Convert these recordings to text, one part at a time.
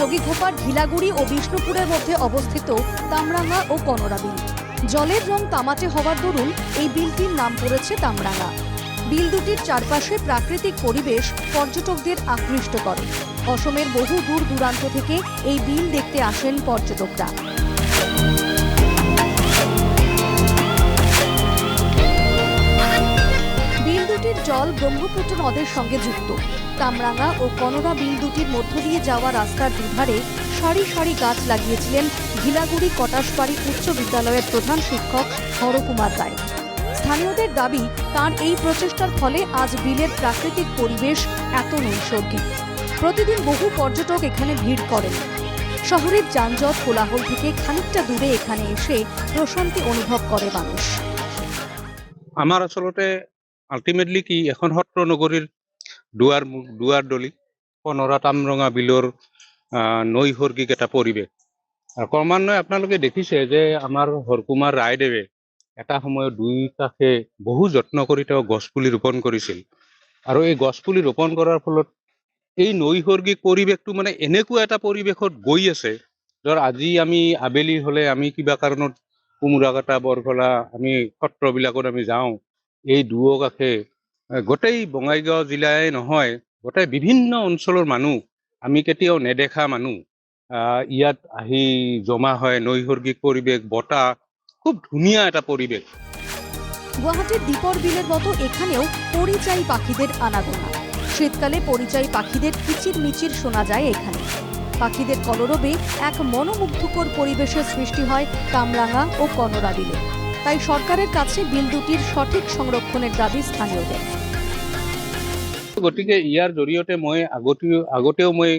যোগীঘোপার ঢিলাগুড়ি ও বিষ্ণুপুরের মধ্যে অবস্থিত তামরাঙ্গা ও কনরা বিল। জলের রং তামাটে হওয়ার দরুন এই বিলটির নাম পড়েছে তামরাঙ্গা। বিল দুটির চারপাশে প্রাকৃতিক পরিবেশ পর্যটকদের আকৃষ্ট করে। অসমের বহু দূর দূরান্ত থেকে এই বিল দেখতে আসেন পর্যটকরা। বিল দুটির জল ব্রহ্মপুত্র নদের সঙ্গে যুক্ত। তামরাঙ্গা ও কনরা বিল দুটির মধ্য দিয়ে যাওয়া রাস্তার দুধারে সারি সারি গাছ লাগিয়েছিলেন ঘিলাগুড়ি কটাশবাড়ি উচ্চ বিদ্যালয়ের প্রধান শিক্ষক হরকুমার রায়। স্থানীয়দের দাবি, তার এই প্রচেষ্টার ফলে আজ বিলের প্রাকৃতিক পরিবেশ এত নৈসর্গিক। প্রতিদিন বহু পর্যটক এখানে ভিড় করেন। শহরের যানজট কোলাহল থেকে খানিকটা দূরে এখানে এসে প্রশান্তি অনুভব করে মানুষ। আমার আসলতে আলটিমেটলি কি এখন সত্ৰ নগরীর দুয়ার দলি কনরা তামৰঙা বিলৰ নৈসৰ্গিক এটা পৰিৱেশ। আৰু ক্ৰমান্বয়ে আপোনালোকে দেখিছে যে আমাৰ হৰকুমাৰ ৰায়দেৱে এটা সময়ত দুই কাষে বহু যত্ন কৰি তেওঁ গছপুলি ৰোপণ কৰিছিল। আৰু এই গছপুলি ৰোপণ কৰাৰ ফলত এই নৈসৰ্গিক পৰিৱেশটো মানে এনেকুৱা এটা পৰিৱেশত গৈ আছে, ধৰ আজি আমি আবেলি হলে আমি কিবা কাৰণত কুমুৰাকাটা বৰফলা আমি সত্ৰবিলাকত আমি যাওঁ, এই দুয়ো কাষে গোটেই বঙাইগাঁও জিলাই নহয়, গোটেই বিভিন্ন অঞ্চলৰ মানুহ, আমি কেতিয়াও নেদেখা মানুহ ইয়াত আহি জমা হয়। নৈসৰ্গিক পৰিৱেশ, বতাহ, খুব ধুনীয়া এটা পরিবেশ। গুয়াহাটির দীপর বিলের মতো এখানেও পরিযায়ী পাখিদের আনাগোনা। শীতকালে পরিযায়ী পাখিদের কিচির মিচির শোনা যায় এখানে। পাখিদের কলরবে এক মনোমুগ্ধকর পরিবেশের সৃষ্টি হয় তামরাঙ্গা ও কনরা বিলে। তাই সরকারের কাছে বিল দুটির সঠিক সংরক্ষণের দাবি স্থানীয়দের। গতিকে ইয়াৰ জৰিয়তে মই আগতেও মই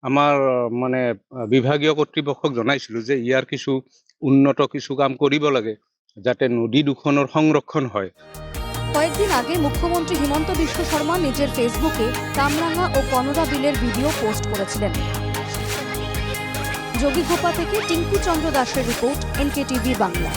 আমাৰ মানে বিভাগীয় কৰ্তৃপক্ষক জনাইছিলো যে ইয়াৰ কিছু উন্নত কিছু কাম কৰিব লাগে, যাতে নদী দুখনৰ সংৰক্ষণ হয়। কয়েকদিন আগে মুখ্যমন্ত্রী হিমন্ত বিশ্ব শর্মা নিজের ফেসবুকে তামরাঙ্গা ও কনরা বিলের ভিডিও পোস্ট করেছিলেন। যোগীঘোপা থেকে টিঙ্কু চন্দ্র দাসের রিপোর্ট, NKTV বাংলা।